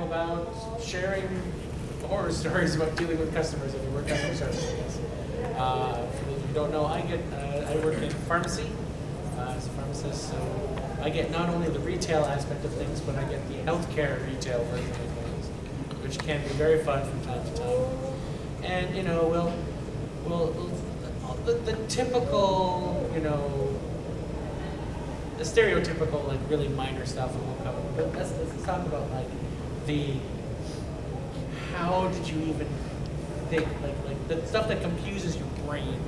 about sharing horror stories about dealing with customers if you work customer service. For those who don't know, I work in pharmacy as a pharmacist, so I get not only the retail aspect of things, but I get the healthcare retail version of things, which can be very fun from time to time. And the typical, the stereotypical, like really minor stuff we won't cover. But let's talk about like how did you even think, like the stuff that confuses your brain,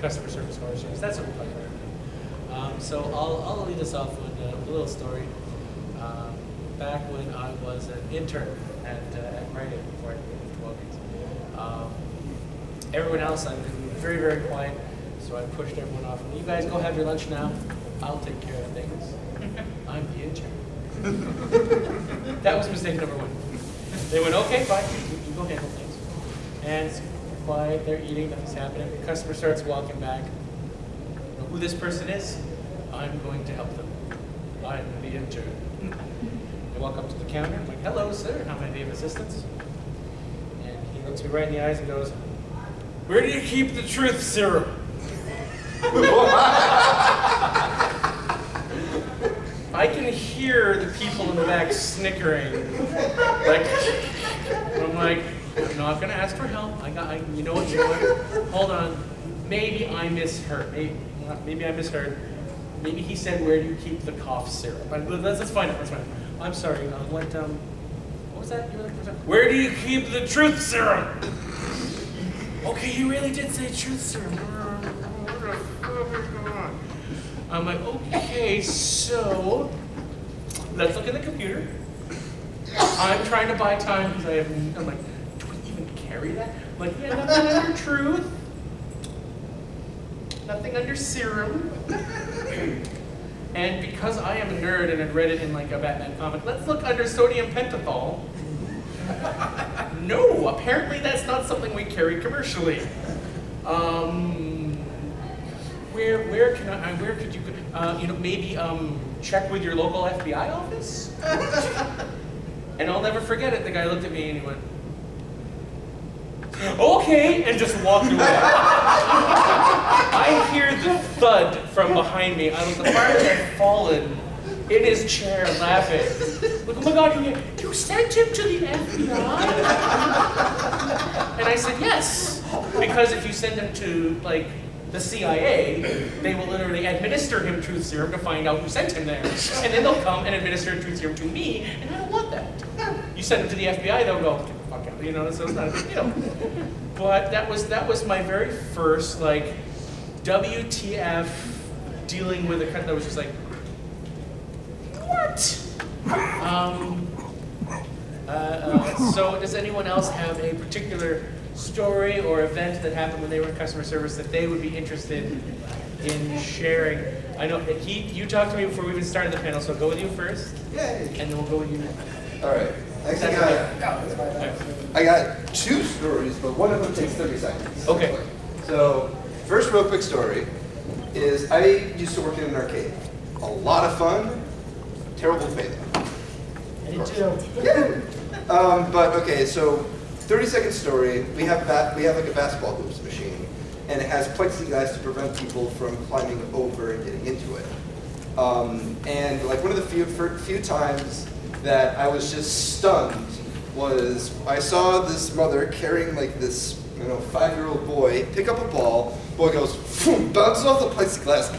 customer service, horror stories. That's what we're talking about. So I'll lead us off with a little story. Back when I was an intern at Rite Aid before I moved to Walgreens. Everyone else, I've been very, very quiet, so I pushed everyone off. You guys go have your lunch now. I'll take care of things. I'm the intern. That was mistake number one. They went, okay, fine, you go handle things. And it's quiet, they're eating, nothing's happening. The customer starts walking back. You know who this person is? I'm going to help them. I'm the intern. I walk up to the counter, I'm like, hello, sir, how may I be of assistance? And he looks me right in the eyes and goes, where do you keep the truth serum? I can hear the people in the back snickering. I'm like, I'm not gonna ask for help. You know what? Hold on. Maybe I misheard. Maybe I misheard. Maybe he said, where do you keep the cough syrup? Let's find out. Let's find out. I'm sorry. What was that? Where do you keep the truth serum? Okay, he really did say truth serum. I'm like, okay, so let's look at the computer. I'm trying to buy time because I'm like, do we even carry that? I'm like, yeah, nothing under truth. Nothing under serum. And because I am a nerd and had read it in like a Batman comic, let's look under sodium pentothal. No, apparently that's not something we carry commercially. Where could you maybe check with your local FBI office? And I'll never forget it. The guy looked at me and he went, okay, and just walked away. I hear the thud from behind me. The fireman had fallen in his chair laughing. Like, oh my God, you sent him to the FBI? And I said, yes, because if you send him to, like, the CIA, they will literally administer him truth serum to find out who sent him there. And then they'll come and administer truth serum to me, and I don't want that. You send him to the FBI, they'll go, get the fuck out, so it's not a big deal. But that was my very first, like, WTF dealing with a country that was just like, what? So does anyone else have a particular story or event that happened when they were in customer service that they would be interested in sharing? I know you talked to me before we even started the panel, so I'll go with you first. Yay. And then we'll go with you next. All right. I got two stories, but one of them takes 30 seconds. Okay. So, first real quick story is I used to work in an arcade. A lot of fun, terrible pay though. I did too. Yeah. But okay, so 30-second story. We have like a basketball hoops machine, and it has plexiglass to prevent people from climbing over and getting into it. And like one of the few times that I was just stunned was I saw this mother carrying like this 5-year-old boy pick up a ball. Boy goes, boom, bounces off the plexiglass,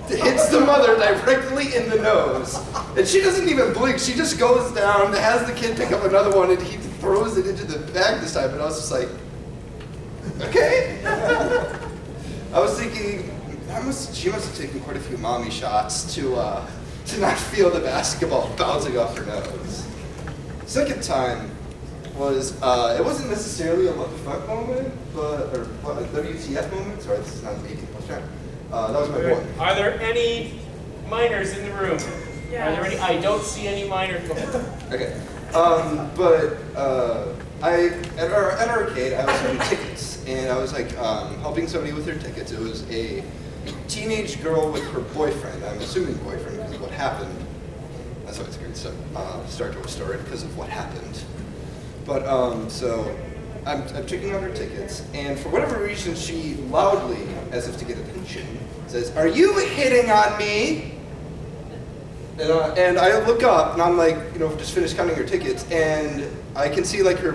hits the mother directly in the nose, and she doesn't even blink. She just goes down, has the kid pick up another one, and he throws it into the bag this time. And I was just like, okay. I was thinking, she must have taken quite a few mommy shots to not feel the basketball bouncing off her nose. Second time was, it wasn't necessarily a what the fuck moment, or a WTF moment. Sorry, this is not the 18 plus round. That was my boy. Are there any minors in the room? Yes. Are there any? I don't see any minors. Okay. At our arcade, I was selling tickets, and I was like helping somebody with their tickets. It was a teenage girl with her boyfriend. I'm assuming boyfriend because of what happened. That's always a great start to a story because of what happened. But so I'm checking out her tickets, and for whatever reason, she loudly, as if to get attention, says, "Are you hitting on me?" And I look up, and I'm like, just finished counting her tickets, and I can see like her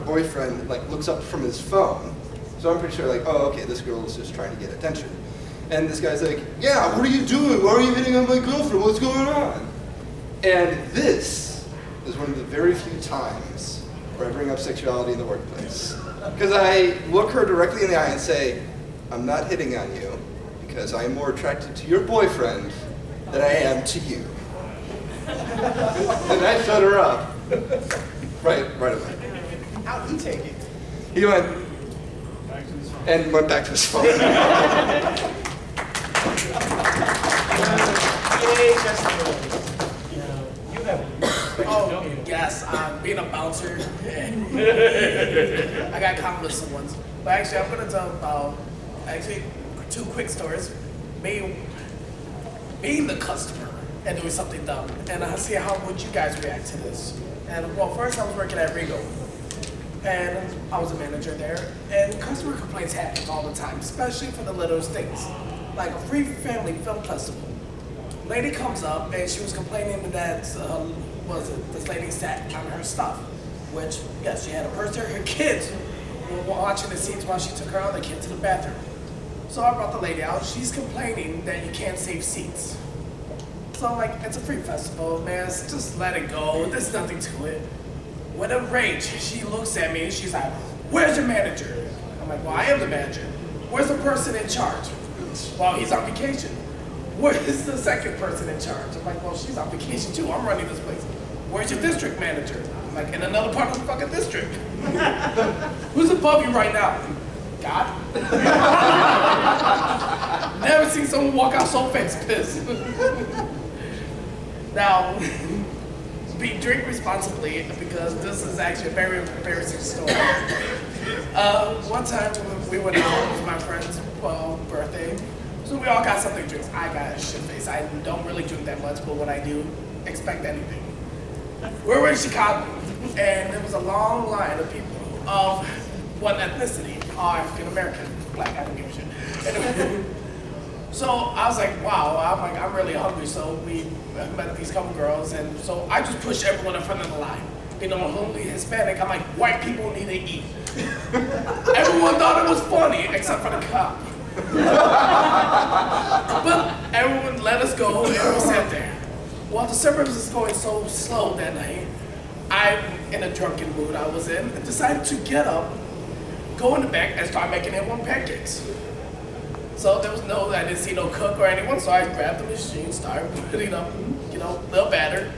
boyfriend like looks up from his phone. So I'm pretty sure like, oh, okay, this girl is just trying to get attention. And this guy's like, "Yeah, what are you doing? Why are you hitting on my girlfriend? What's going on?" And this is one of the very few times where I bring up sexuality in the workplace. Because I look her directly in the eye and say, "I'm not hitting on you because I am more attracted to your boyfriend than I am to you." And I shut her up. Right away. How'd he take it? He went, and went back to his phone. Yay, Justin Rose. You have Oh, yes, being a bouncer. I got compliments once. But actually, I'm going to tell about, two quick stories. Being the customer and doing something dumb. And I'll see how would you guys react to this. And well, first I was working at Rigo. And I was a manager there. And customer complaints happen all the time, especially for the littlest things. Like a free family film festival. Lady comes up and she was complaining that this lady sat on her stuff, which yes, she had a purse there. Her kids were watching the scenes while she took her other kid to the bathroom. So I brought the lady out. She's complaining that you can't save seats. So I'm like, it's a free festival, man. Just let it go. There's nothing to it. With a rage, she looks at me and she's like, "Where's your manager?" I'm like, "Well, I am the manager." "Where's the person in charge?" "Well, he's on vacation." "Where's the second person in charge?" I'm like, "Well, she's on vacation too. I'm running this place." "Where's your district manager?" I'm like, "In another part of the fucking district." "Who's above you right now?" "God." Never seen someone walk out so pissed. Now, drink responsibly because this is actually a very embarrassing story. One time we went out, it was my friend's birthday, so we all got something to drink. I got a shit face. I don't really drink that much, but when I do, expect anything. We were in Chicago, and there was a long line of people of one ethnicity, African American, black, I don't give a shit. Anyway, so I was like, wow, I'm really hungry. So we met these couple girls, and so I just pushed everyone in front of the line. I'm only Hispanic. I'm like, white people need to eat. Everyone thought it was funny, except for the cop. But everyone let us go, and we sat there. While the service was going so slow that night, I'm in a drunken mood I was in, and decided to get up, go in the back, and start making everyone pancakes. So I didn't see no cook or anyone, so I grabbed the machine, started putting up, little batter.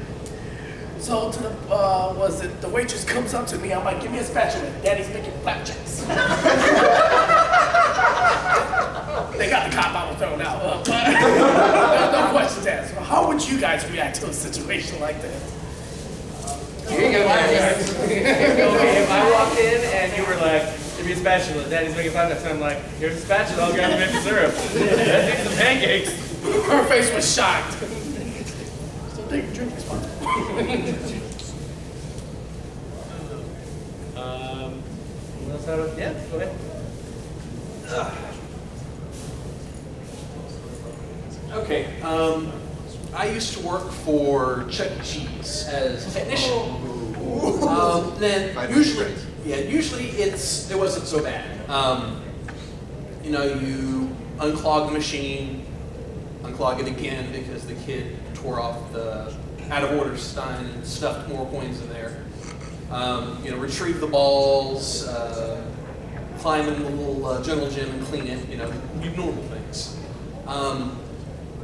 So the waitress comes up to me, I'm like, "Give me a spatula, Daddy's making flapjacks." They got the cop, I was thrown out, but there's no questions asked. How would you guys react to a situation like that? Here you go, if I walked in and you were like, "Give me a spatula, Daddy's making flapjacks," and I'm like, "Here's a spatula, I'll grab the maple syrup. Let's eat some pancakes." Her face was shocked. So take your drink responsibly. What else out of, yeah, go ahead. Okay, I used to work for Chuck E. Cheese as a technician. Then usually it wasn't so bad. You unclog the machine, unclog it again because the kid tore off the out of order stein and stuffed more coins in there. Retrieve the balls, climb in the little jungle gym and clean it. Normal things.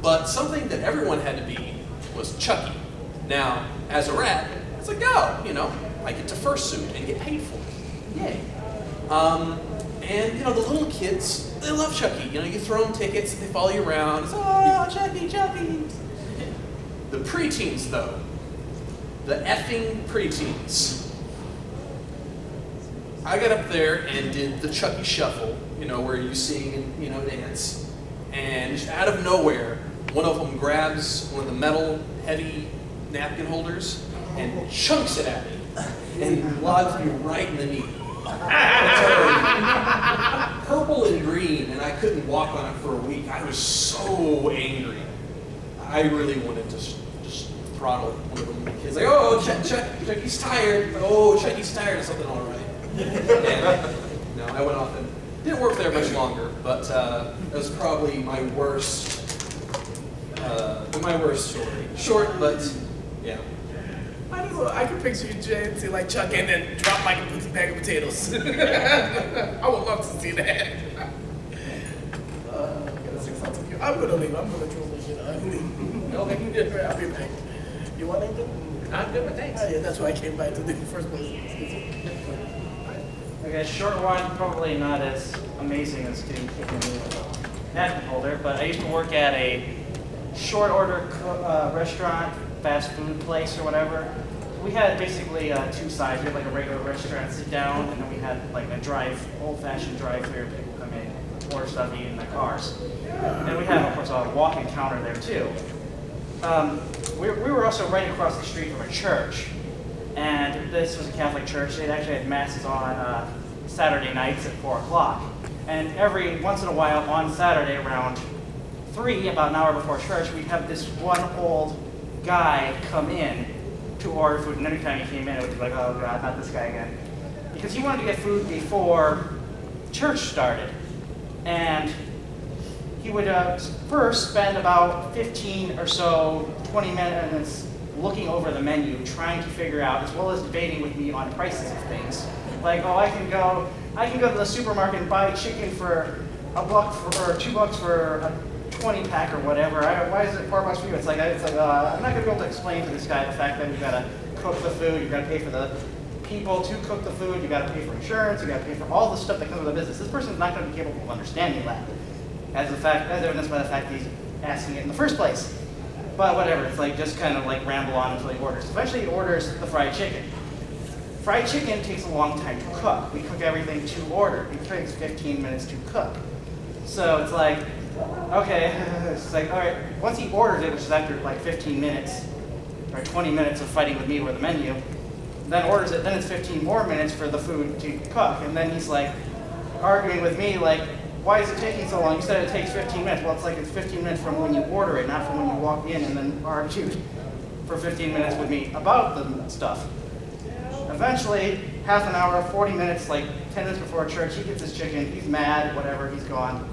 But something that everyone had to be was Chucky. Now, as a rat, it's like, oh, I get to fursuit and get paid for it. Yay. And the little kids, they love Chucky. You throw them tickets and they follow you around. It's, oh, Chucky, Chucky. The preteens, though, the effing preteens. I got up there and did the Chucky shuffle, where you sing and, dance. And just out of nowhere, one of them grabs one of the metal heavy napkin holders and chunks it at me and logs me right in the knee. Purple and green, and I couldn't walk on it for a week. I was so angry. I really wanted to just throttle one of them kids. Like, oh, Chucky's tired. Oh, Chucky's tired. Is something all right? And, no, I went off and didn't work there much longer. But that was probably my worst story. Short, but yeah. I don't know. I can picture you, Jay, to like Chuck and then drop like a bag of potatoes. I would love to see that. I'm gonna leave. I'm gonna troll this shit. I'll leave. Okay, I'll be back. You want anything? I'm good with thanks. Yeah, that's why I came by to the first place. Okay, short one, probably not as amazing as getting kicked in the napkin holder, but I used to work at a short order restaurant, fast food place or whatever. We had basically two sides. We had like a regular restaurant sit down, and then we had like a old-fashioned drive-through. People come in, order stuff, eat in their cars. And we had, of course, a walk-in counter there too. We were also right across the street from a church, and this was a Catholic church. They actually had masses on Saturday nights at 4 o'clock. And every once in a while on Saturday around 3, about an hour before church, we'd have this one old guy come in to order food, and every time he came in, it would be like, oh God, not this guy again. Because he wanted to get food before church started. And he would first spend about 15 or so, 20 minutes looking over the menu, trying to figure out, as well as debating with me on prices of things. Like, oh, I can go to the supermarket and buy chicken for $1 or $2 for a 20-pack or whatever. Why is it $4 for you? It's like I'm not going to be able to explain to this guy the fact that you've got to cook the food, you've got to pay for the people to cook the food, you've got to pay for insurance, you've got to pay for all the stuff that comes with the business. This person's not going to be capable of understanding that, as evidenced by the fact that he's asking it in the first place. But whatever, it's like just kind of like ramble on until he orders. Eventually he orders the fried chicken. Fried chicken takes a long time to cook. We cook everything to order. It takes 15 minutes to cook. So it's like, okay, it's like, all right, once he orders it, which is after like 15 minutes, or 20 minutes of fighting with me over the menu, then orders it, then it's 15 more minutes for the food to cook. And then he's like arguing with me like, why is it taking so long? You said it takes 15 minutes. Well, it's like it's 15 minutes from when you order it, not from when you walk in and then argue for 15 minutes with me about the stuff. Eventually, half an hour, 40 minutes, like 10 minutes before church, he gets his chicken, he's mad, whatever, he's gone,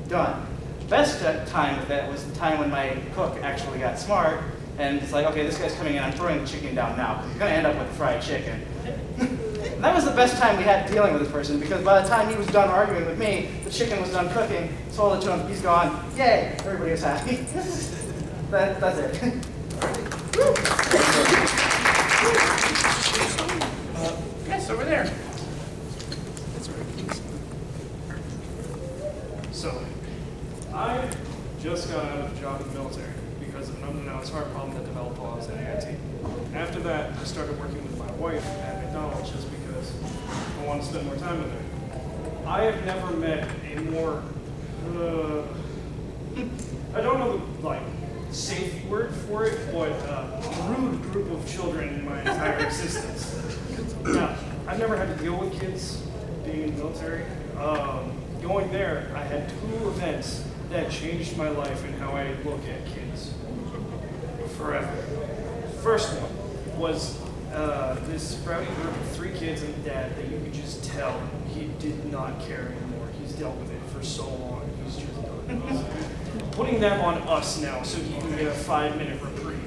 done. Best time with that was the time when my cook actually got smart, and it's like, okay, this guy's coming in, I'm throwing the chicken down now, because he's going to end up with fried chicken. That was the best time we had dealing with this person, because by the time he was done arguing with me, the chicken was done cooking, sold it to him, he's gone, yay, everybody was happy. That's it. Yes, over there. So, I just got out of a job in the military because of an unannounced heart problem that developed while I was in AIT. After that, I started working with my wife at McDonald's just because I wanted to spend more time with her. I have never met a more, I don't know the safe word for it, but rude group of children in my entire existence. Now, I've never had to deal with kids being in the military. Going there, I had 2 events that changed my life and how I look at kids forever. First one was this sprouting group of 3 kids and a dad that you could just tell he did not care anymore. He's dealt with it for so long. He's just done. Putting them on us now so he can get a 5-minute reprieve.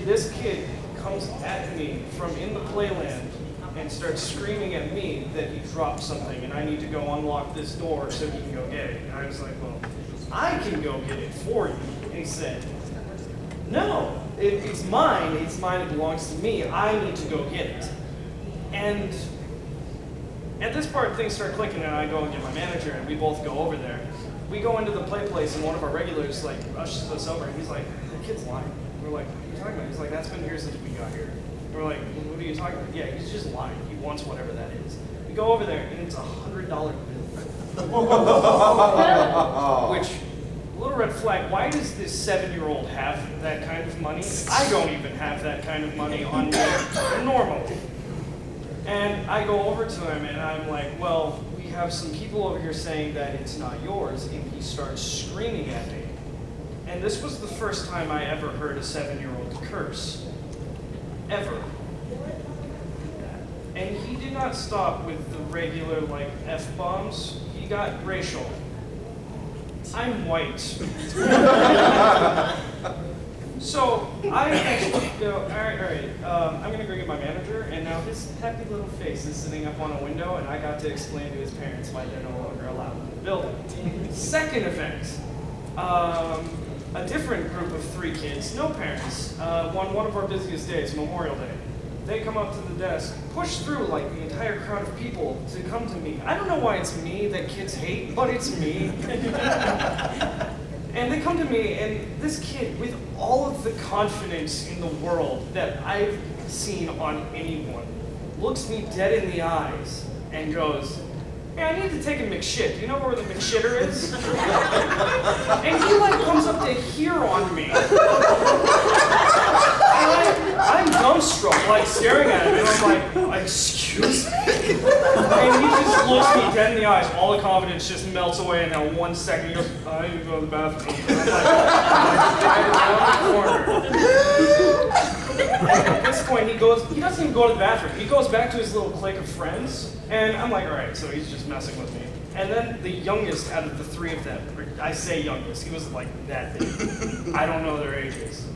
This kid comes at me from in the playland and starts screaming at me that he dropped something and I need to go unlock this door so he can go get it. And I was like, well, I can go get it for you. And he said, no, it's mine, it belongs to me, I need to go get it. And at this part, things start clicking and I go and get my manager and we both go over there. We go into the play place and one of our regulars rushes us over and he's like, the kid's lying. We're like, what are you talking about? He's like, that's been here since we got here. We're like, what are you talking about? Yeah, he's just lying. He wants whatever that is. We go over there and it's $100 bill. Which little red flag. Why does this 7-year-old have that kind of money? I don't even have that kind of money on me normally. And I go over to him and I'm like, well, we have some people over here saying that it's not yours. And he starts screaming at me. And this was the first time I ever heard a 7-year-old curse. Ever. And he did not stop with the regular, like, F-bombs. He got racial. I'm white. So I actually go, all right, I'm gonna go get my manager, and now his happy little face is sitting up on a window, and I got to explain to his parents why they're no longer allowed in the building. Second event, a different group of 3 kids, no parents, one of our busiest days, Memorial Day. They come up to the desk, push through like the entire crowd of people to come to me. I don't know why it's me that kids hate, but it's me. And they come to me, and this kid, with all of the confidence in the world that I've seen on anyone, looks me dead in the eyes and goes, "Hey, I need to take a McShit. Do you know where the McShitter is?" And he like comes up to here on me. And I'm dumbstruck, like staring at him, and I'm like, "Excuse me?" And he just looks me dead in the eyes. All the confidence just melts away, and then 1 second he goes, "I need to go to the bathroom." And I'm like, right around the corner. And at this point, he doesn't even go to the bathroom. He goes back to his little clique of friends, and I'm like, all right, so he's just messing with me. And then the youngest out of the 3 of them, I say youngest, he was like that big. I don't know their ages.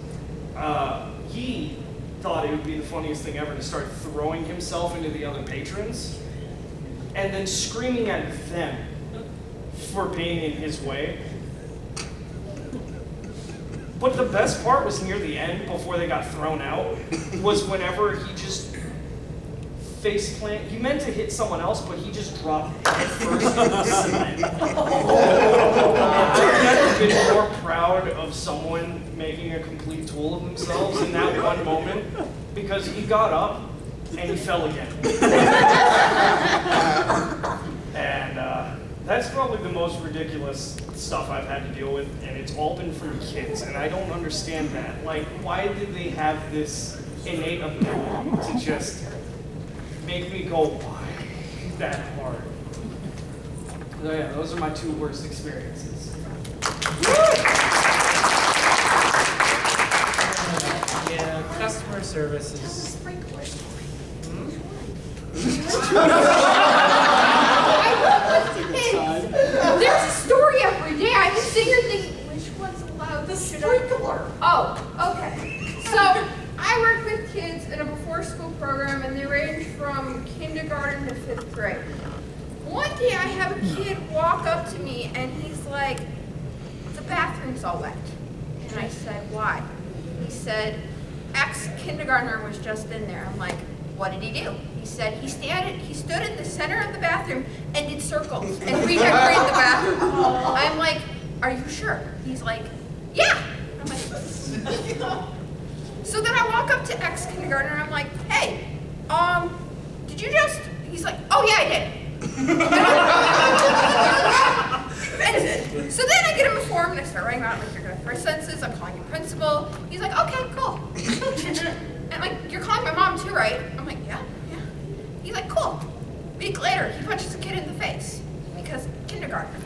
He thought it would be the funniest thing ever to start throwing himself into the other patrons and then screaming at them for being in his way. But the best part was near the end, before they got thrown out, was whenever he just face plant. He meant to hit someone else, but he just dropped head first into the cement. I've never been more proud of someone making a complete tool of themselves in that one moment, because he got up and he fell again. And that's probably the most ridiculous stuff I've had to deal with, and it's all been from kids, and I don't understand that. Like, why did they have this innate ability to just make me go, why that hard? So yeah, those are my 2 worst experiences. Yeah, customer service is. There's a story every day. I just sit here thinking, which one's allowed? The sprinkler. Oh, okay. So I work with kids in a before-school program, and they range from kindergarten to 5th grade. One day I have a kid walk up to me, and he's like, "The bathroom's all wet." And I said, "Why?" He said, "Ex-kindergartner was just in there." I'm like, "What did he do?" He said he stood in the center of the bathroom and did circles and redecorated the bathroom. I'm like, "Are you sure?" He's like, "Yeah." I'm like, so then I walk up to ex-kindergartner and I'm like, "Hey, did you just?" He's like, "Oh yeah, I did." And so then I get him a form and I start writing out, like, "You're gonna first sentences, I'm calling your principal." He's like, "Okay, cool." And I'm like, "You're calling my mom too, right?" I'm like, yeah. He's like, "Cool." A week later, he punches a kid in the face because kindergarten.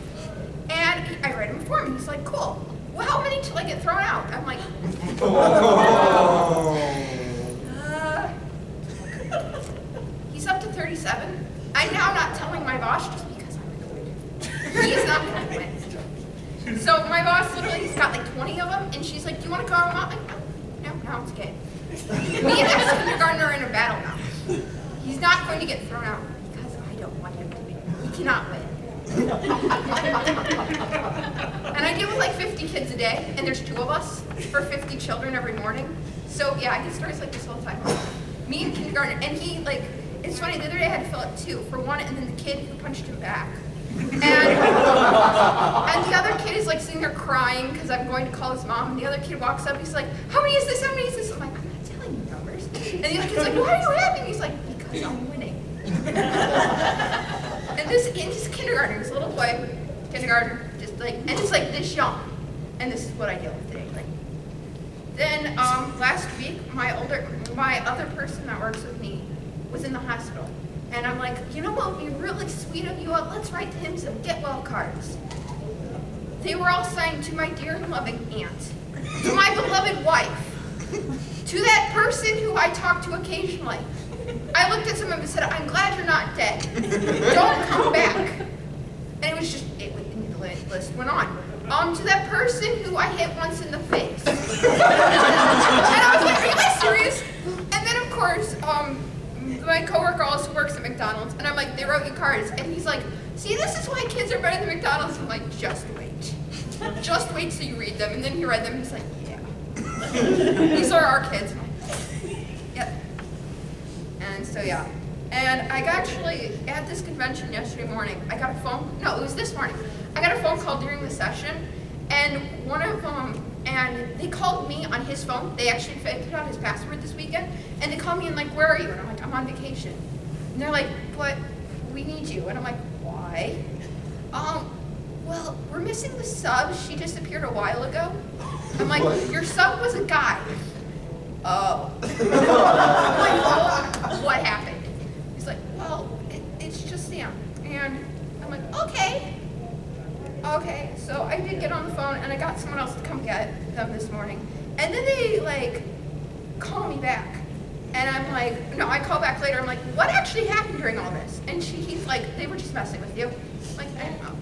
And I write him a form and he's like, "Cool. Well, how many till I get thrown out?" I'm like, he's up to 37. I'm now not telling my boss just because I'm annoyed. He is not going to win. So my boss literally, he's got like 20 of them, and she's like, "Do you want to call him out?" I'm like, no, it's okay. Me and ex-kindergartner are in a battle now. He's not going to get thrown out because I don't want him to win. He cannot win. And I deal with like 50 kids a day, and there's 2 of us for 50 children every morning. So yeah, I get stories like this all the time. Me and kindergartner, and he like, it's funny, the other day I had to fill out 2 for one, and then the kid who punched him back. And the other kid is like sitting there crying because I'm going to call his mom, and the other kid walks up, he's like, "How many is this? How many is this?" I'm like, "I'm not telling you numbers." And the other kid's like, "Why are you happy?" He's like, "Because I'm winning." And this kindergartner, this little boy, kindergartner, just like, and it's like this young. and this is what I deal with today. Like, then last week, my other person that works with me was in the hospital. And I'm like, you know what would be really sweet of you? Let's write him some get well cards. They were all signed to my dear and loving aunt, to my beloved wife, to that person who I talk to occasionally. I looked at some of them and said, I'm glad you're not dead. Don't come back. And it was just, the list went on. To that person who I hit once in the face. And I was like, are you guys serious? And then of course, my coworker also works at McDonald's, and I'm like, they wrote you cards, and he's like, see, this is why kids are better than McDonald's. I'm like, just wait. Just wait till you read them. And then he read them, and he's like, yeah. These are our kids. And I'm like, yep. And so, yeah. And I actually, at this convention yesterday morning, I got a phone, no, it was this morning. I got a phone call during the session, and one of them, and they called me on his phone. They actually figured out his password this weekend, and they called me and like, where are you? And I'm like, I'm on vacation. And they're like, but we need you. And I'm like, why? Well, we're missing the sub. She disappeared a while ago. I'm like, your sub was a guy. Oh. I'm like, oh, what happened? He's like, well, it's just Sam. And I'm like, okay. Okay, so I did get on the phone, and I got someone else to come get them this morning. And then they, like, call me back. And I'm like, no, I call back later. I'm like, what actually happened during all this? And he's like, they were just messing with you. I'm like, I don't know.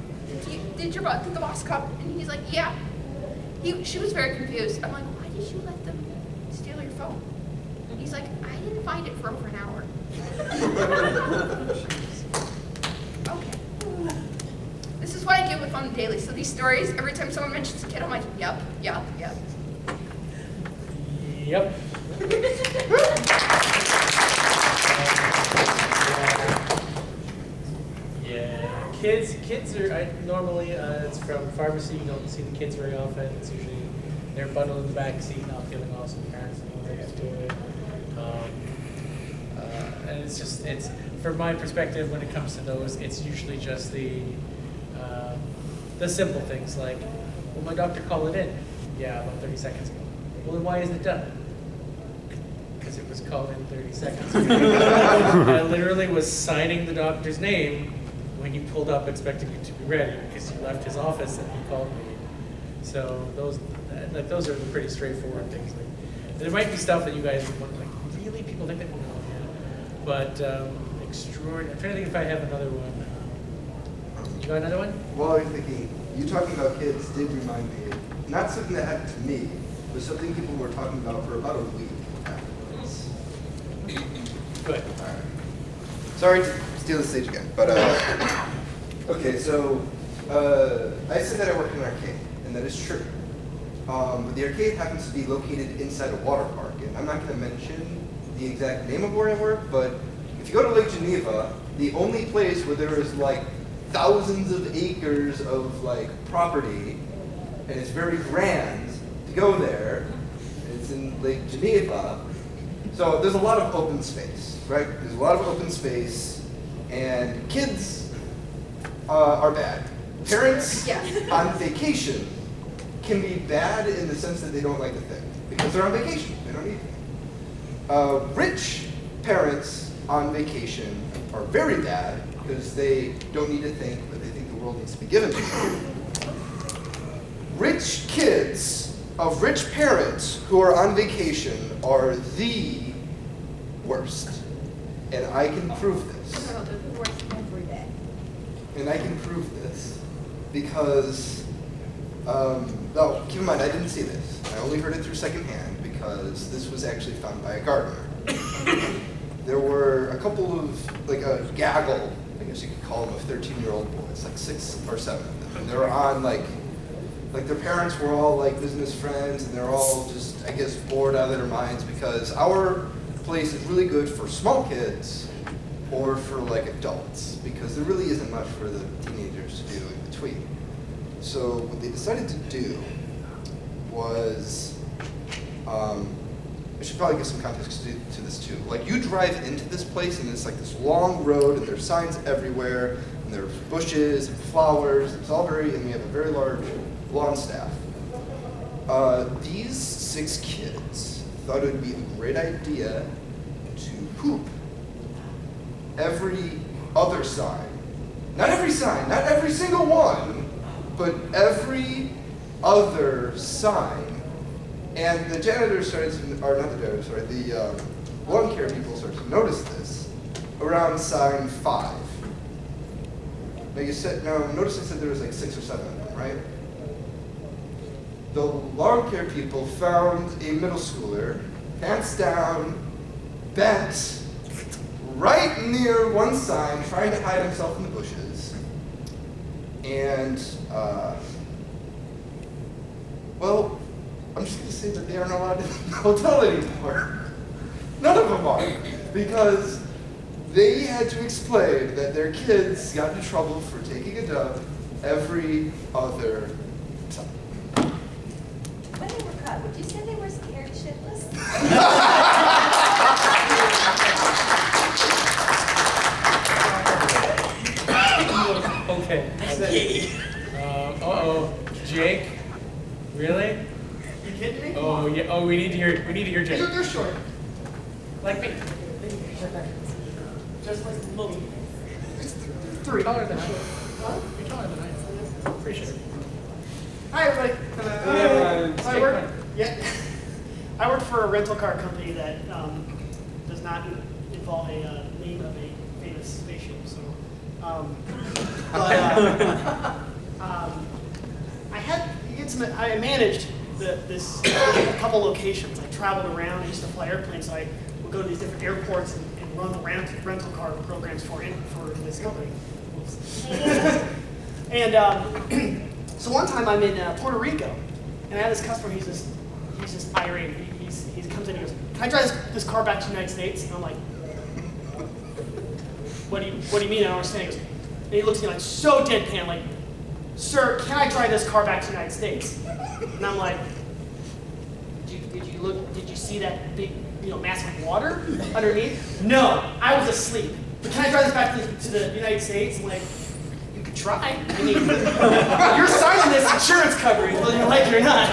Did the boss come? And he's like, yeah. She was very confused. I'm like, why did you let them steal your phone? And he's like, I didn't find it for over an hour. Okay. This is what I deal with on the daily. So these stories, every time someone mentions a kid, I'm like, yep, yep, yep. Yep. Yeah, kids are normally it's from pharmacy. You don't see the kids very often. It's usually they're bundled in the back seat, not feeling awesome. Parents and what they have to do it. And it's from my perspective when it comes to those, it's usually just the simple things like, well, my doctor called it in. Yeah, about 30 seconds ago. Well, then why isn't it done? Because it was called in 30 seconds ago. I literally was signing the doctor's name when he pulled up expecting it to be ready because he left his office and he called me. So those are the pretty straightforward things. Like, there might be stuff that you guys would want, like, really? People think that? No, yeah. But extraordinary. I'm trying to think if I have another one. You got another one? Well, I'm thinking, you talking about kids did remind me, not something that happened to me, but something people were talking about for about a week afterwards. Good. All right. Sorry to steal the stage again, but okay, so I said that I work in an arcade, and that is true. But the arcade happens to be located inside a water park, and I'm not going to mention the exact name of where I work, but if you go to Lake Geneva, the only place where there is like thousands of acres of like property, and it's very grand to go there. It's in Lake Geneva, so there's a lot of open space, right? There's a lot of open space, and kids are bad. Parents on vacation can be bad in the sense that they don't like the thing because they're on vacation. They don't need it. Rich parents on vacation are very bad because they don't need to think, but they think the world needs to be given to them. Rich kids of rich parents who are on vacation are the worst. And I can prove this. No, they're the worst every day. And I can prove this because, no, keep in mind, I didn't see this. I only heard it through secondhand because this was actually found by a gardener. There were a couple of, like a gaggle, I guess you could call them, of 13-year-old boys, like 6 or 7 of them. And they were on, like their parents were all like business friends, and they're all just, I guess, bored out of their minds because our place is really good for small kids or for like adults because there really isn't much for the teenagers to do in between. So what they decided to do was, I should probably give some context to this too. Like you drive into this place and it's like this long road and there's signs everywhere and there's bushes and flowers. It's all very, and we have a very large lawn staff. These 6 kids thought it would be a great idea to poop every other sign. Not every sign, not every single one, but every other sign. And the janitor started to, or not the janitor, sorry, the lawn care people started to notice this around sign 5. Now notice I said there was like 6 or 7 of them, right? The lawn care people found a middle schooler, pants down, bent, right near one sign, trying to hide himself in the bushes. And, well, I'm just going to say that they aren't allowed in the hotel anymore. None of them are. Because they had to explain that their kids got into trouble for taking a dump every other time. When they were caught, would you say they were scared shitless? Okay. Uh-oh. Jake? Really? You kidding me? Oh yeah. Oh, we need to hear Jake. They're short. Like me. Just like little. 3 taller than I am. You're taller than I am. Appreciate it. Hi, everybody. So I work. Yeah, I work for a rental car company that does not involve a name of a famous spaceship. So, I managed this a couple locations. I traveled around. I used to fly airplanes, so I would go to these different airports and run the rental car programs for this company. And so one time I'm in Puerto Rico, and I had this customer. He's just irate. He comes in and he goes, "Can I drive this car back to the United States?" And I'm like, "What do you mean? I don't understand." He goes, and he looks at me like so deadpan, like, "Sir, can I drive this car back to the United States?" And I'm like, Did you see that big, mass of water underneath?" "No, I was asleep. But can I drive this back to the United States?" I'm like, "You could try. I mean, you're signing this insurance coverage, whether you like it or not."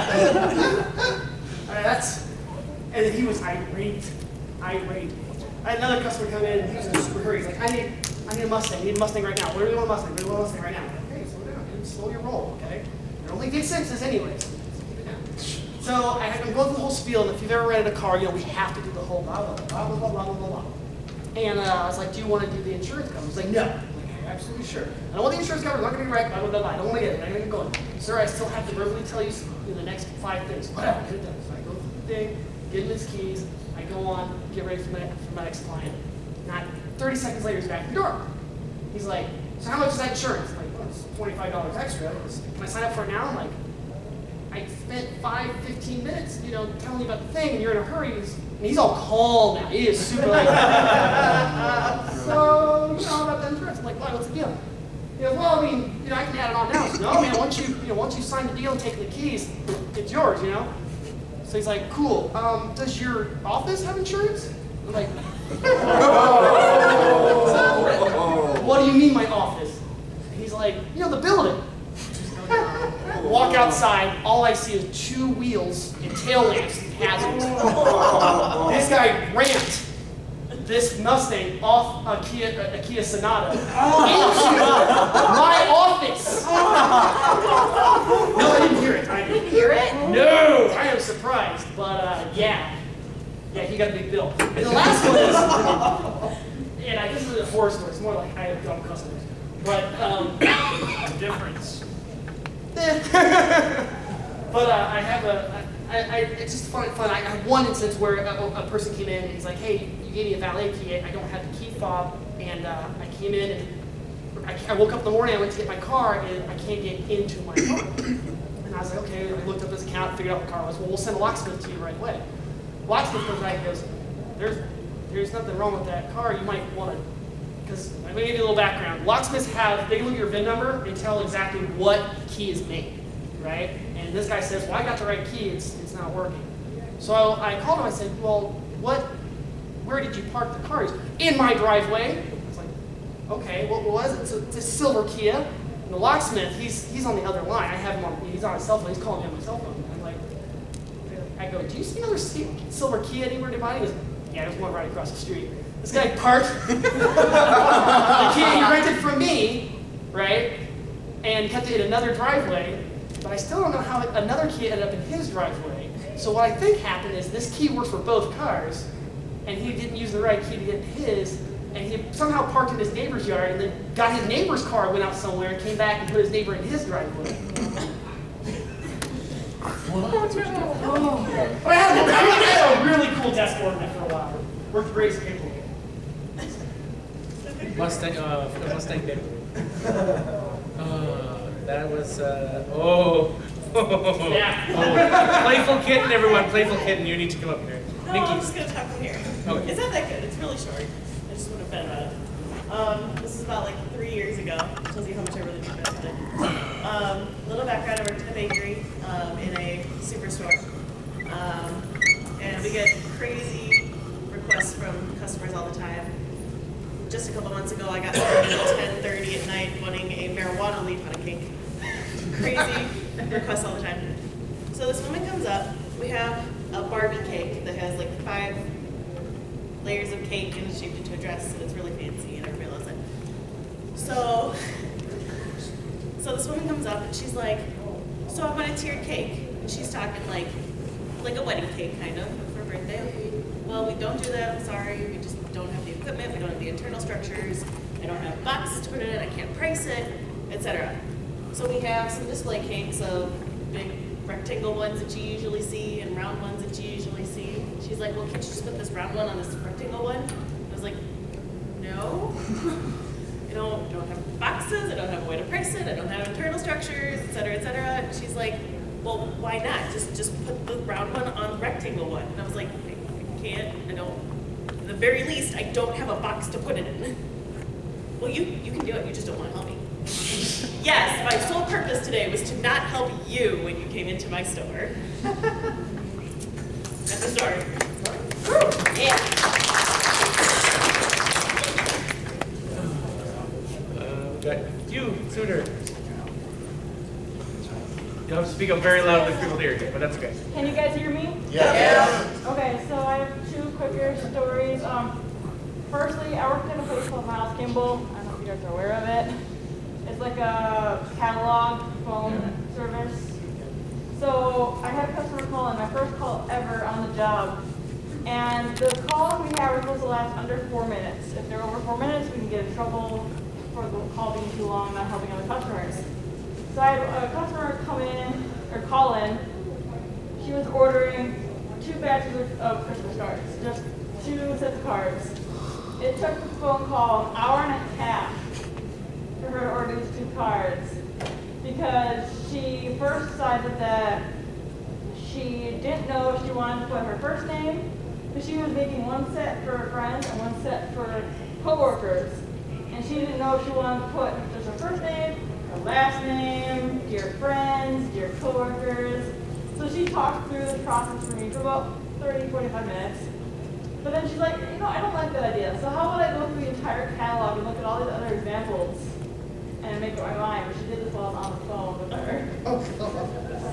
And then he was irate. I had another customer come in, and he was in a super hurry. He's like, I need a Mustang. I need a Mustang right now. Where do you want a Mustang? Where do you want a Mustang right now? Okay, slow down, dude. Slow your roll, okay? They're only V6s anyways. Keep it down. So I'm going through the whole spiel, and if you've ever rented a car, we have to do the whole blah, blah, blah, blah, blah, blah, blah, blah. And I was like, "Do you want to do the insurance coverage?" He's like, "No." I'm like, "Absolutely sure. I don't want the insurance coverage. I'm not going to be right. Blah, blah, blah, blah. I don't want to get it. I'm not going to get going." "Sir, I still have to verbally tell you the next 5 things." Whatever, get it done. So I go through the thing, get him his keys. I go on, get ready for my next client. Not 30 seconds later, he's back at the door. He's like, "So how much is that insurance?" I'm like, "Well, it's $25 extra. Can I sign up for it now?" I'm like, "I spent 15 minutes, telling you about the thing, and you're in a hurry." And he's all calm now. He is super like, "So, about the insurance?" I'm like, "Why? What's the deal?" He goes, "Well, I mean, I can add it on now." So, "No, man, once you sign the deal and take the keys, it's yours, So he's like, "Cool. Does your office have insurance?" I'm like, "What do you mean, my office?" And he's like, "The building." Walk outside, all I see is 2 wheels and tail lamps and hazards. This guy ramped this Mustang off a Kia Sonata into my office. No, I didn't hear it. Hear it? No, I am surprised, but yeah, he got a big bill. And the last one is, and I guess it's a horror story. It's more like I have dumb customers, but Difference. but I have it's just fun. I have one instance where a person came in and he's like, "Hey, you gave me a valet key. I don't have the key fob." And I came in and I woke up in the morning. I went to get my car and I can't get into my car. And I was like, okay. I looked up his account, figured out what car it was. "Well, we'll send a locksmith to you right away." Locksmith comes back and goes, "There's nothing wrong with that car. You might want to." Because I'm going to give you a little background. Locksmiths they look at your VIN number and tell exactly what key is made, right? And this guy says, "Well, I got the right key. It's not working." So I called him. I said, "Well, where did you park the car?" He's, "In my driveway." I was like, "Okay, what was it?" So it's a silver Kia. And the locksmith, he's on the other line. I have him on. He's on his cell phone. He's calling me on my cell phone. I'm like, I go, do you see another silver Kia anywhere nearby? He goes, yeah, there's one right across the street. This guy parked the Kia he rented from me, right? And kept it in another driveway, but I still don't know how another Kia ended up in his driveway. So what I think happened is this key works for both cars, and he didn't use the right key to get his, and he somehow parked in his neighbor's yard, and then got his neighbor's car, went out somewhere, and came back and put his neighbor in his driveway. But I had a really cool desk ornament for a while. Worked great as a people. Mustang David. That was, Yeah. Playful kitten, everyone, playful kitten, you need to come up here. No, Nikki. I'm just going to talk from here. Okay. It's not that good. It's really short. I just want to vent about it. This is about like 3 years ago. Tells you how much I really do vent about it. Little background, I worked in a bakery in a superstore. And we get crazy requests from customers all the time. Just a couple months ago, I got somebody at 10:30 at night wanting a marijuana leaf on a cake. Crazy requests all the time. So this woman comes up. We have a Barbie cake that has like 5 layers of cake and it's shaped into a dress, and it's really fancy, and everybody loves it. So this woman comes up and she's like, "So I want a tiered cake," and she's talking like a wedding cake kind of for her birthday. Okay, well, we don't do that. I'm sorry, we just don't have the equipment. We don't have the internal structures. I don't have boxes to put it in. I can't price it, etc. So we have some display cakes of big rectangle ones that you usually see and round ones that you usually see. She's like, "Well, can't you just put this round one on this rectangle one?" I was like, "No. I don't have boxes. I don't have a way to price it. I don't have internal structures, etc., etc." And she's like, "Well, why not? Just put the round one on the rectangle one." And I was like, "I can't. I don't. At the very least, I don't have a box to put it in." "Well, you can do it. You just don't want to help me." Yes, my sole purpose today was to not help you when you came into my store. That's the story. Yeah. Got you, Suitor. You have to speak up very loud so people hear you, but that's okay. Can you guys hear me? Yeah. Okay, so I have 2 quicker stories. Firstly, I worked in a place called Miles Kimball. I don't know if you guys are aware of it. It's like a catalog phone service. So I had a customer call in, my first call ever on the job. And the calls we have are supposed to last under 4 minutes. If they're over 4 minutes, we can get in trouble for the call being too long, not helping other customers. So I had a customer call in. She was ordering 2 batches of Christmas cards, just 2 sets of cards. It took the phone call an hour and a half for her to order these 2 cards because she first decided that she didn't know if she wanted to put her first name, because she was making 1 set for her friends and 1 set for coworkers. And she didn't know if she wanted to put just her first name, her last name, dear friends, dear coworkers. So she talked through the process for me for about 30, 45 minutes. But then she's like, I don't like that idea. So how about I go through the entire catalog and look at all these other examples and make up my mind? But she did this while I was on the phone with her.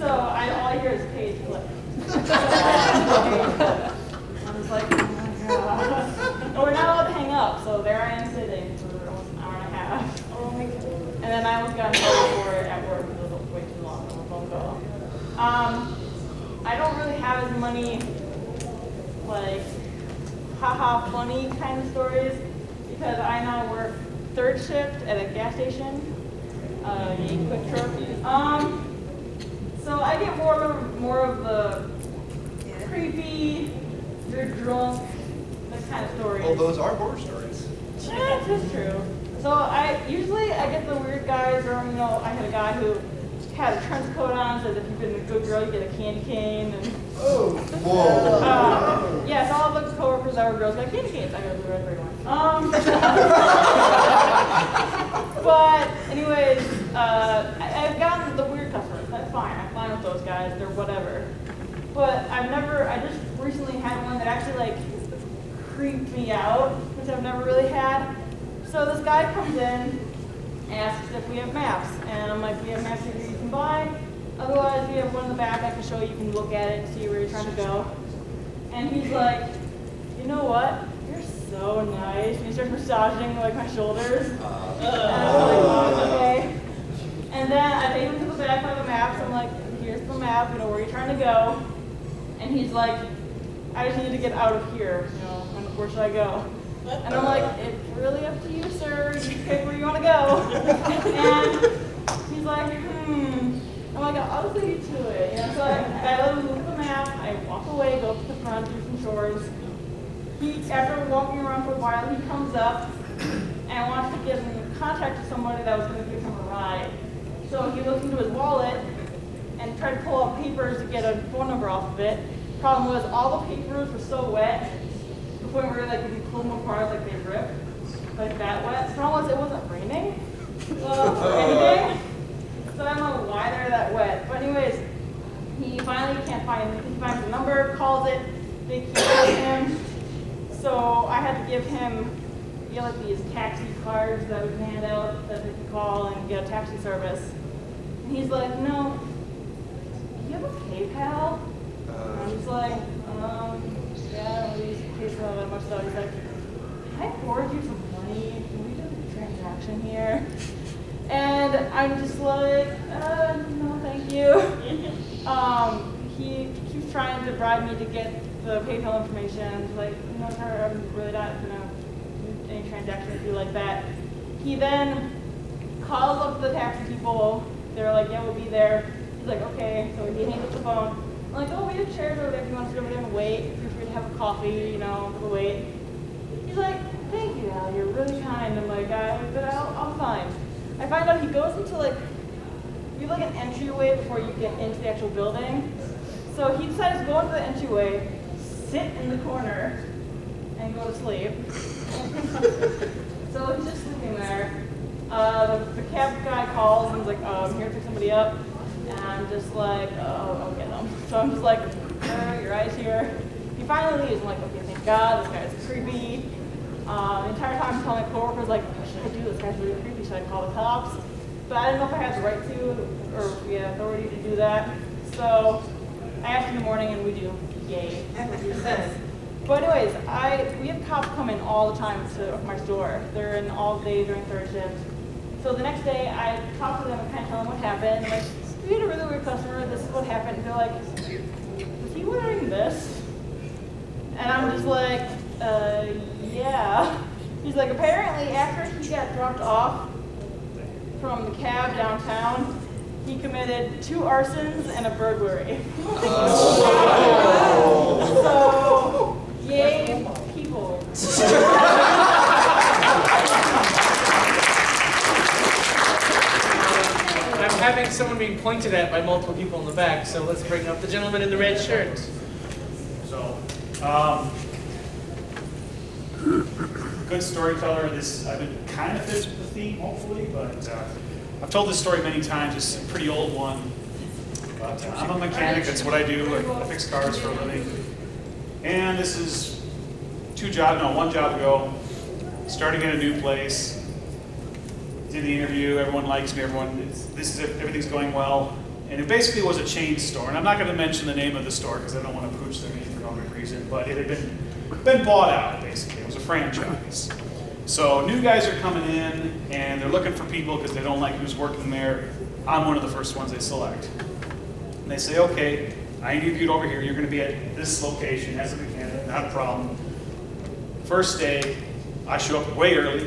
So all I hear is page click. I was like, oh my god. And we're not allowed to hang up, so there I am sitting for almost an hour and a half. Oh my god. And then I almost got in trouble for it at work because it was way too long on the phone call. I don't really have as many, like, haha funny kind of stories because I now work 3rd shift at a gas station, quick truck. So I get more of the creepy, you're drunk, that kind of stories. Well, those are horror stories. Yeah, that's true. So I get the weird guys, or I had a guy who had a trench coat on, said if you've been a good girl, you get a candy cane. And Whoa. yeah, so all the coworkers that were girls got candy canes. I got the red one. But anyways, I've gotten the weird customers. That's fine. I'm fine with those guys. They're whatever. But I just recently had one that actually like creeped me out, which I've never really had. So this guy comes in, asks if we have maps, and I'm like, we have maps here you can buy. Otherwise, we have one in the back I can show you. You can look at it and see where you're trying to go. And he's like, you know what? You're so nice. And he starts massaging like my shoulders. And I'm like, oh, okay. And then I take him to the back by the maps. I'm like, here's the map, you know, where you're trying to go. And he's like, I just need to get out of here, you know, and where should I go? And I'm like, it's really up to you, sir. You pick where you want to go. And he's like, I'm like, I'll lead you to it. You know, so I look at the map, I walk away, go up to the front, do some chores. After walking around for a while, he comes up and wants to get in contact with somebody that was going to give him a ride. So he looks into his wallet and tried to pull out papers to get a phone number off of it. Problem was, all the papers were so wet, to the point where like if you pull them apart, like they rip, like that wet. The problem was, it wasn't raining or anything, so I don't know why they're that wet. But anyways, he finally can't find it. He finds the number, calls it, they keep him. So I had to give him, you know, like these taxi cards that we can hand out that they can call and get a taxi service. And he's like, no, do you have a PayPal? And I'm just like, yeah, I don't really use PayPal that much stuff. He's like, can I forward you some money? Can we do a transaction here? And I'm just like, no, thank you. He keeps trying to bribe me to get the PayPal information. He's like, no, sir, I'm really not gonna do any transaction with you like that. He then calls up the taxi people. They're like, yeah, we'll be there. He's like, okay. So he hangs up the phone. I'm like, oh, we have chairs over there if you want to sit over there and wait. Feel free to have a coffee, you know, for the wait. He's like, thank you, Al, you're really kind. I'm like, but I'm fine. I find out he goes into like, you have like an entryway before you get into the actual building. So he decides to go into the entryway, sit in the corner, and go to sleep. So he's just sleeping there. The cab guy calls and he's like, I'm here to pick somebody up. And I'm just like, oh, I'll get him. So I'm just like, sir, your eyes here. He finally leaves. I'm like, okay, thank God, this guy's creepy. The entire time I'm telling my coworkers, like, what should I do? This guy's really creepy. Should I call the cops? But I didn't know if I had the right to or the authority to do that. So I asked in the morning and we do. Yay. But anyways, we have cops come in all the time to my store. They're in all day during third shift. So the next day I talked to them and kind of tell them what happened. I'm like, we had a really weird customer, this is what happened. And they're like, was he wearing this? And I'm just like, yeah. He's like, apparently after he got dropped off from the cab downtown, he committed 2 arsons and a burglary. So, yay, people. I'm having someone being pointed at by multiple people in the back, so let's bring up the gentleman in the red shirt. So, good storyteller. I've been kind of fit the theme, hopefully, but I've told this story many times. It's a pretty old one, but I'm a mechanic. That's what I do. I fix cars for a living. And this is one job ago. Starting at a new place. Did the interview. Everyone likes me. Everything's going well. And it basically was a chain store. And I'm not going to mention the name of the store because I don't want to pooch their name for no good reason. But it had been bought out, basically. It was a franchise. So new guys are coming in, and they're looking for people because they don't like who's working there. I'm one of the first ones they select. And they say, okay, I interviewed over here. You're going to be at this location as a mechanic, not a problem. First day, I show up way early,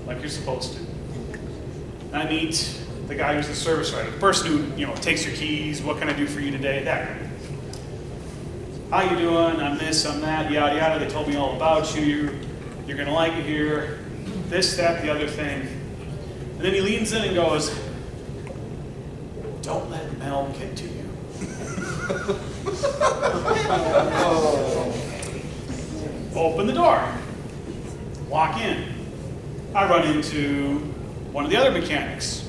like you're supposed to. And I meet the guy who's the service writer, the person who takes your keys. What can I do for you today? That kind of thing. How you doing? I'm this, I'm that, yada yada. They told me all about you. You're going to like it here. This, that, the other thing. And then he leans in and goes, don't let Mel get to you. Open the door. Walk in. I run into one of the other mechanics.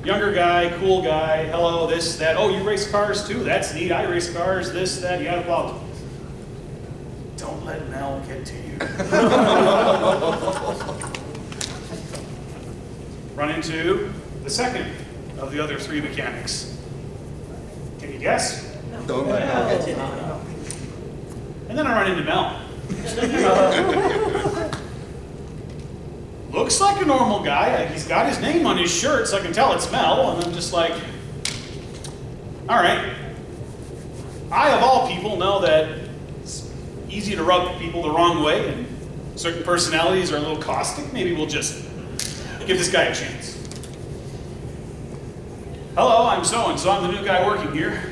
Younger guy, cool guy, hello, this, that. Oh, you race cars too? That's neat. I race cars, this, that, you got a blah. Don't let Mel get to you. Run into the second of the other 3 mechanics. Yes? Don't let And then I run into Mel. Looks like a normal guy. He's got his name on his shirt, so I can tell it's Mel. And I'm just like, all right. I, of all people, know that it's easy to rub people the wrong way, and certain personalities are a little caustic. Maybe we'll just give this guy a chance. Hello, I'm so-and-so. I'm the new guy working here.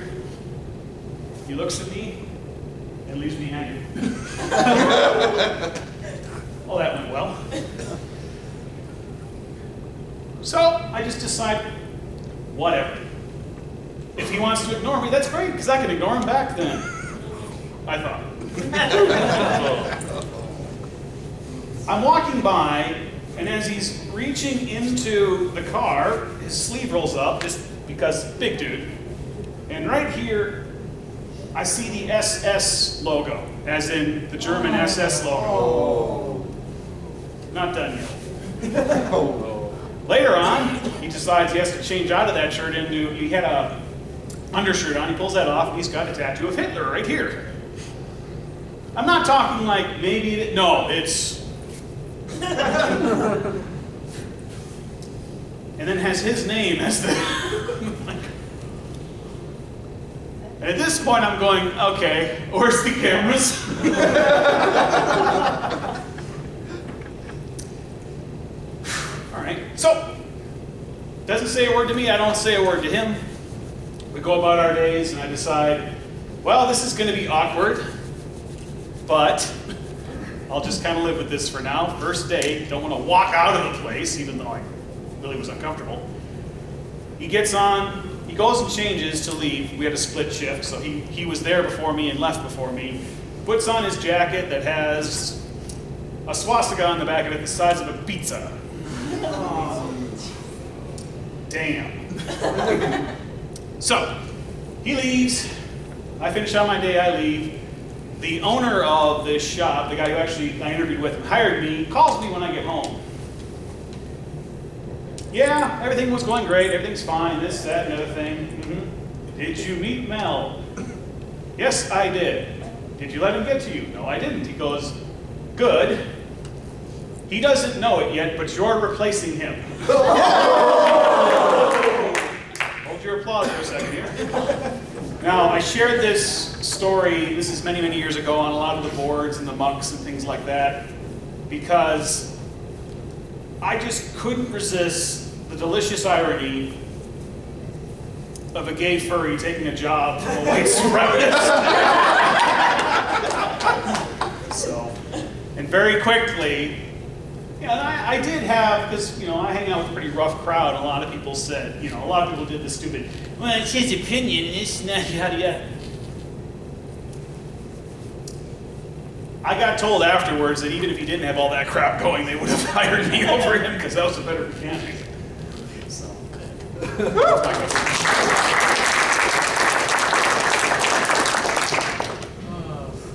He looks at me and leaves me hanging. Well, that went well. So I just decide, whatever. If he wants to ignore me, that's great, because I can ignore him back then. I thought. I'm walking by, and as he's reaching into the car, his sleeve rolls up, just because big dude. And right here, I see the SS logo, as in the German SS logo. Not done yet. Later on, he decides he has to change out of that shirt into, he had a undershirt on, he pulls that off, and he's got a tattoo of Hitler right here. I'm not talking like maybe, no, it's... and then has his name as the... And at this point, I'm going, okay, where's the cameras? All right, so, doesn't say a word to me, I don't say a word to him. We go about our days, and I decide, well, this is going to be awkward, but I'll just kind of live with this for now. First day, don't want to walk out of the place, even though I really was uncomfortable. He gets on, he goes and changes to leave. We had a split shift, so he was there before me and left before me. Puts on his jacket that has a swastika on the back of it the size of a pizza. Damn. So, he leaves. I finish out my day, I leave. The owner of this shop, the guy who actually I interviewed with and hired me, calls me when I get home. Yeah, everything was going great, everything's fine, this, that, and the other thing. Did you meet Mel? Yes, I did. Did you let him get to you? No, I didn't. He goes, good. He doesn't know it yet, but you're replacing him. Hold your applause for a second here. Now, I shared this story, this is many, many years ago, on a lot of the boards and the mucks and things like that, because I just couldn't resist the delicious irony of a gay furry taking a job from a white supremacist. So, and very quickly, I did have, because, I hang out with a pretty rough crowd. A lot of people said, a lot of people did the stupid, well, it's his opinion, and it's not, yada. I got told afterwards that even if he didn't have all that crap going, they would have hired me over him because I was a better mechanic. So,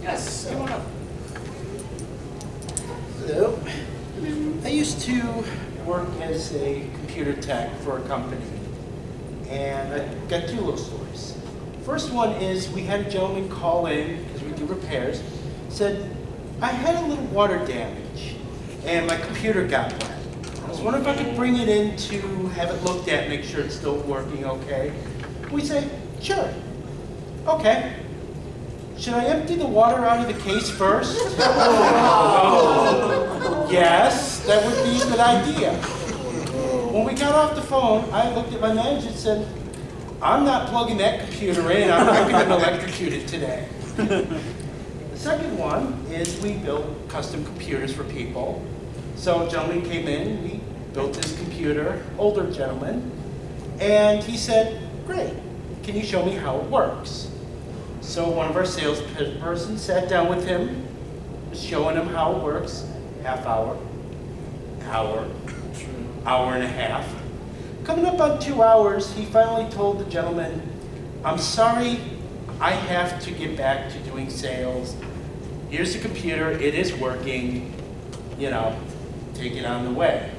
Yes, come on up. Hello. I used to work as a computer tech for a company, and I got two little stories. First one is we had a gentleman call in, because we do repairs, said, I had a little water damage, and my computer got wet. I was wondering if I could bring it in to have it looked at, make sure it's still working okay. We say, sure. Okay. Should I empty the water out of the case first? Yes, that would be a good idea. When we got off the phone, I looked at my manager and said, I'm not plugging that computer in, I'm not going to electrocute it today. The second one is we build custom computers for people. So a gentleman came in, we built his computer, older gentleman, and he said, great, can you show me how it works? So one of our salespersons sat down with him, was showing him how it works, half hour, hour, hour and a half. Coming up on 2 hours, he finally told the gentleman, I'm sorry, I have to get back to doing sales. Here's the computer, it is working, take it on the way.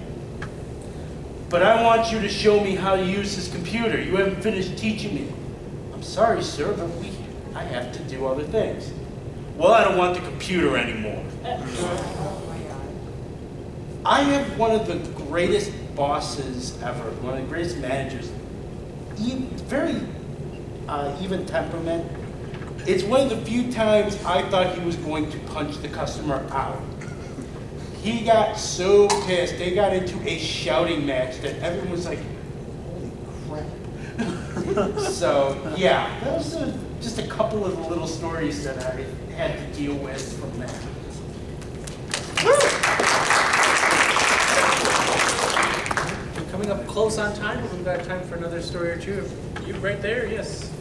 But I want you to show me how to use this computer. You haven't finished teaching me. I'm sorry, sir, but I have to do other things. Well, I don't want the computer anymore. I have one of the greatest bosses ever, one of the greatest managers. Very even temperament. It's one of the few times I thought he was going to punch the customer out. He got so pissed, they got into a shouting match that everyone was like, holy crap. So, yeah, that was just a couple of the little stories that I had to deal with from that. We're coming up close on time, but we've got time for another story or two. You right there, yes.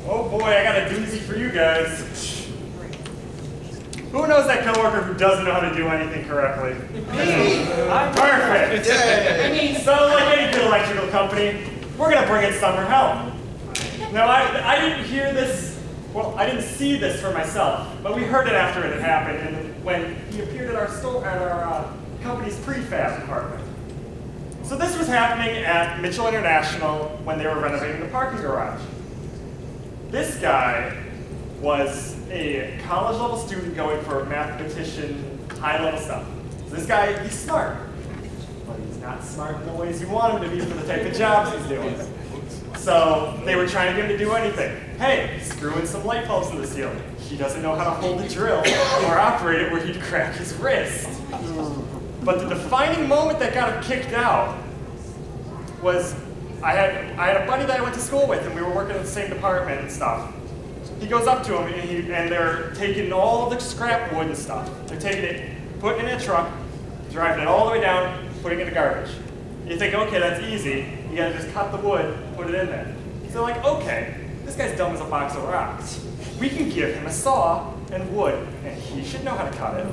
Oh boy, I got a doozy for you guys. Who knows that coworker who doesn't know how to do anything correctly? Perfect. So like any good electrical company, we're gonna bring in summer help. Now I didn't hear this, well, I didn't see this for myself, but we heard it after it had happened and when he appeared at our company's prefab department. So this was happening at Mitchell International when they were renovating the parking garage. This guy was a college-level student going for mathematician, high-level stuff. So this guy, he's smart, but he's not smart in the ways you want him to be for the type of jobs he's doing. So they were trying to get him to do anything. Hey, screw in some light bulbs in the ceiling. He doesn't know how to hold the drill or operate it where he'd crack his wrist. But the defining moment that got him kicked out was I had a buddy that I went to school with, and we were working in the same department and stuff. He goes up to him, and they're taking all of the scrap wood and stuff. They're taking it, putting it in a truck, driving it all the way down, putting it in the garbage. You think, okay, that's easy. You gotta just cut the wood, put it in there. So like, okay, this guy's dumb as a box of rocks. We can give him a saw and wood, and he should know how to cut it.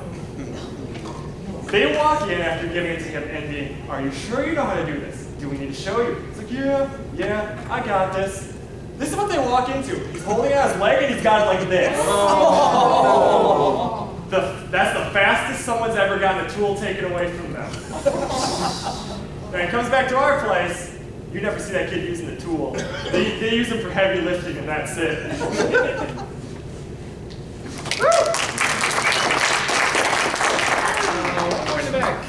They walk in after giving it to him and being, are you sure you know how to do this? Do we need to show you? He's like, yeah, I got this. This is what they walk into. He's holding out his leg and he's got it like this. That's the fastest someone's ever gotten a tool taken away from them. When it comes back to our place, you never see that kid using the tool. They use it for heavy lifting and that's it. Over in the back.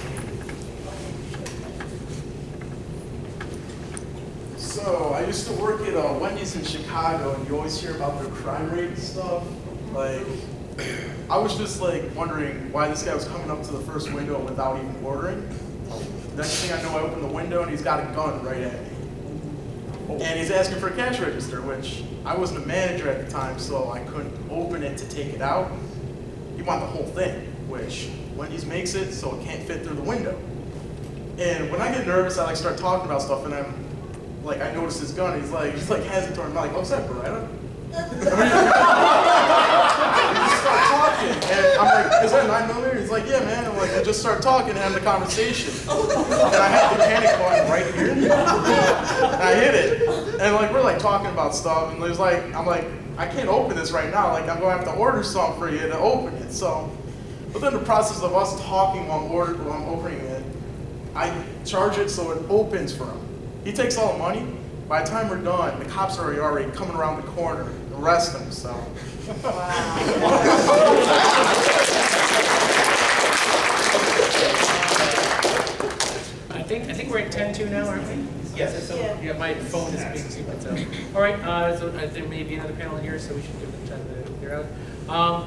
So, I used to work at Wendy's in Chicago, and you always hear about their crime rate and stuff. Like, I was just like wondering why this guy was coming up to the first window without even ordering. Next thing I know, I open the window and he's got a gun right at me. And he's asking for a cash register, which I wasn't a manager at the time, so I couldn't open it to take it out. He wanted the whole thing, which Wendy's makes it so it can't fit through the window. And when I get nervous, I like start talking about stuff, and I'm like, I notice his gun. He's like hesitating. I'm like, what's that, Beretta? We just start talking, and I'm like, is that a 9mm? He's like, yeah, man. I'm like, I just start talking and have the conversation. And I had the panic button right here. And I hit it, and like we're like talking about stuff, and there's like, I'm like, I can't open this right now. Like, I'm gonna have to order something for you to open it. So, but then the process of us talking while I'm opening it, I charge it so it opens for him. He takes all the money. By the time we're done, the cops are already coming around the corner to arrest him, so. I think we're at 10-2 now, aren't we? Yes. So, yeah, my phone is being seen myself. All right, so there may be another panel here, so we should give them time to clear out.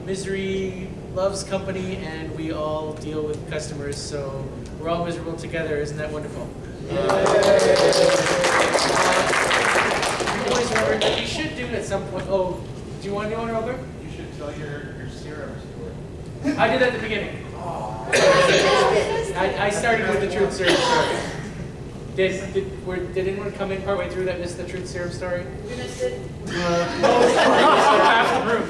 Misery loves company, and we all deal with customers, so we're all miserable together. Isn't that wonderful? Always remember, you should do at some point. Oh, do you want to do one, Robert? You should tell your serum story. I did at the beginning. I started with the truth serum story. Did anyone come in partway through that missed the truth serum story? You missed it. Half the room.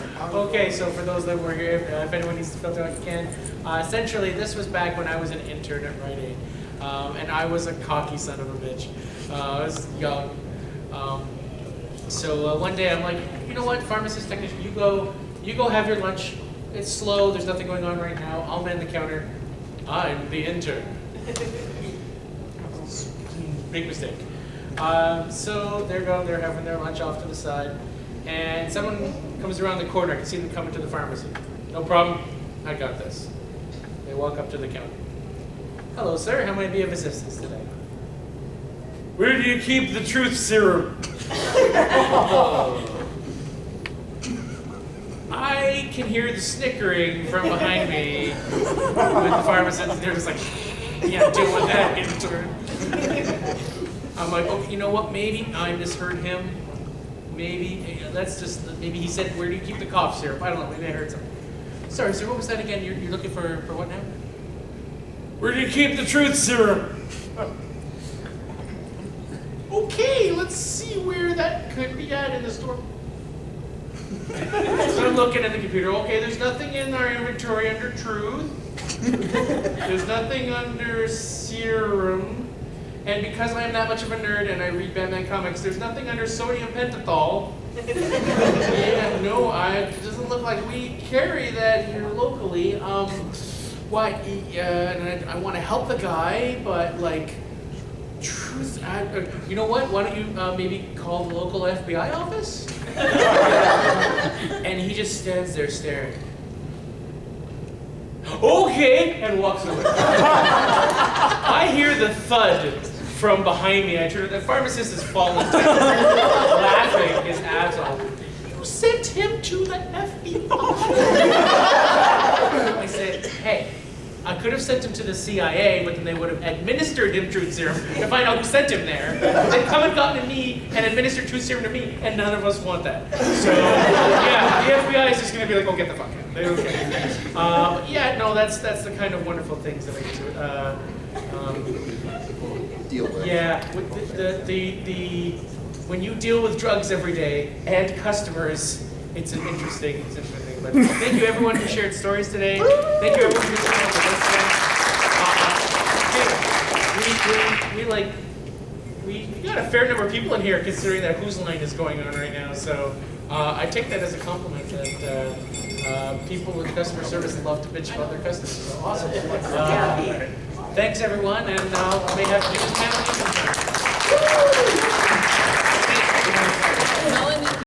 Okay, so for those that were here, if anyone needs to filter out, you can. Essentially, this was back when I was an intern at Rite Aid, and I was a cocky son of a bitch. I was young. So one day I'm like, you know what, pharmacist technician, you go have your lunch. It's slow, there's nothing going on right now. I'll man the counter. I'm the intern. Big mistake. So they're having their lunch off to the side, and someone comes around the corner. I can see them coming to the pharmacy. No problem, I got this. They walk up to the counter. Hello, sir. How may I be of assistance today? Where do you keep the truth serum? I can hear the snickering from behind me with the pharmacist, and they're just like, yeah, doing that in turn. I'm like, okay, you know what? Maybe I misheard him. Maybe maybe he said, where do you keep the cough syrup? I don't know. Maybe I heard something. Sorry, sir. What was that again? You're looking for what now? Where do you keep the truth serum? Okay, let's see where that could be at in the store. So I'm looking at the computer. Okay, there's nothing in our inventory under truth. There's nothing under serum. And because I am that much of a nerd and I read Batman comics, there's nothing under sodium pentothal. Yeah, no, it doesn't look like we carry that here locally. And I want to help the guy, but like, truth, you know what? Why don't you maybe call the local FBI office? And he just stands there staring. Okay, and walks away. I hear the thud from behind me. I turn. The pharmacist is falling down, laughing his ass off. You sent him to the FBI. I said, hey. I could have sent him to the CIA, but then they would have administered him truth serum to find out who sent him there. They've come and gotten to me and administered truth serum to me, and none of us want that. So, yeah, the FBI is just going to be like, oh, get the fuck out. They don't care. Yeah, no, that's the kind of wonderful things that I get to deal with. Yeah, with when you deal with drugs every day and customers, it's an interesting thing. But thank you everyone who shared stories today. Thank you everyone who shared the we got a fair number of people in here considering that Who's Line is going on right now. So I take that as a compliment that people in customer service love to bitch about their customers. So awesome. Thanks everyone, and may have to do this panel.